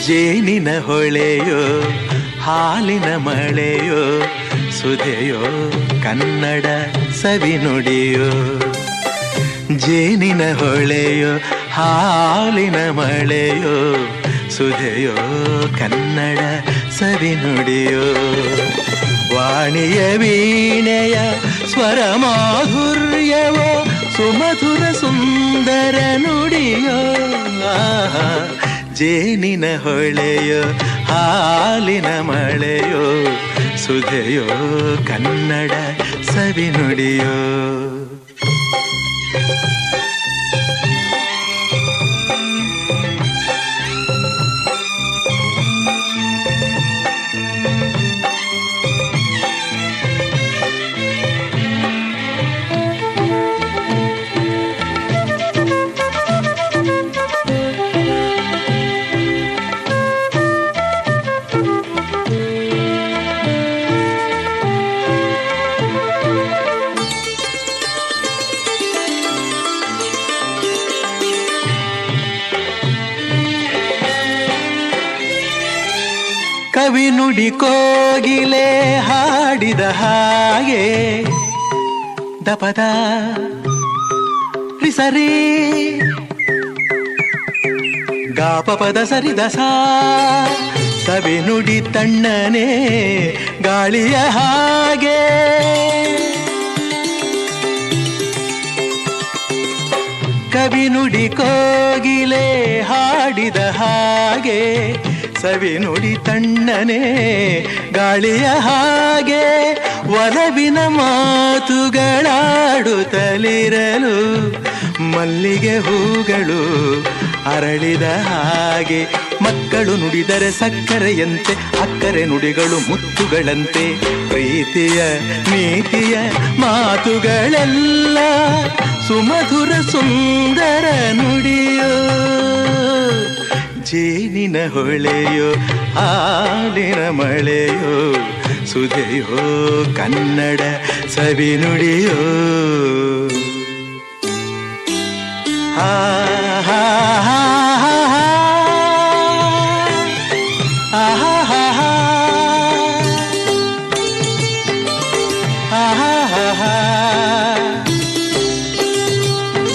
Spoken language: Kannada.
ಜೇನಿನ ಹೊಳೆಯೋ ಹಾಲಿನ ಮಳೆಯೋ ಸುಧೆಯೋ ಕನ್ನಡ ಸವಿನುಡಿಯೋ. ಜೇನಿನ ಹೊಳೆಯೋ ಹಾಲಿನ ಮಳೆಯೋ ಸುಧೆಯೋ ಕನ್ನಡ ಸವಿನುಡಿಯೋ. ವಾಣಿಯ ವೀಣೆಯ ಸ್ವರ ಮಾಧುರ್ಯವೋ ಸುಮಧುರ ಸುಂದರ ನುಡಿಯೋ. ಜೇನಿನ ಹೊಳೆಯೋ ಹಾಲಿನ ಮಳೆಯೋ ಸುಧೆಯೋ ಕನ್ನಡ ಸವಿನುಡಿಯೋ. ಕವಿ ನುಡಿ ಕೋಗಿಲೆ ಹಾಡಿದ ಹಾಗೆ ದಪದ ರಿಸರಿ ಗಾಪಪದ ಸರಿದ ಸಾ. ಕವಿ ನುಡಿ ತಣ್ಣನೆ ಗಾಳಿಯ ಹಾಗೆ ಕವಿ ನುಡಿ ಕೋಗಿಲೆ ಹಾಡಿದ ಹಾಗೆ ಸವಿ ನುಡಿ ತಣ್ಣನೆ ಗಾಳಿಯ ಹಾಗೆ ಒಲವಿನ ಮಾತುಗಳಾಡುತ್ತಲಿರಲು ಮಲ್ಲಿಗೆ ಹೂಗಳು ಅರಳಿದ ಹಾಗೆ. ಮಕ್ಕಳು ನುಡಿದರೆ ಸಕ್ಕರೆಯಂತೆ ಅಕ್ಕರೆ ನುಡಿಗಳು ಮುತ್ತುಗಳಂತೆ. ಪ್ರೀತಿಯ ನೀತಿಯ ಮಾತುಗಳೆಲ್ಲ ಸುಮಧುರ ಸುಂದರ ನುಡಿಯೋ. ಜೇನಿನ ಹೊಳೆಯೋ ಹಾಲಿನ ಮಳೆಯೋ ಸುಧೆಯೋ ಕನ್ನಡ ಸವಿನುಡಿಯೋ. ಆ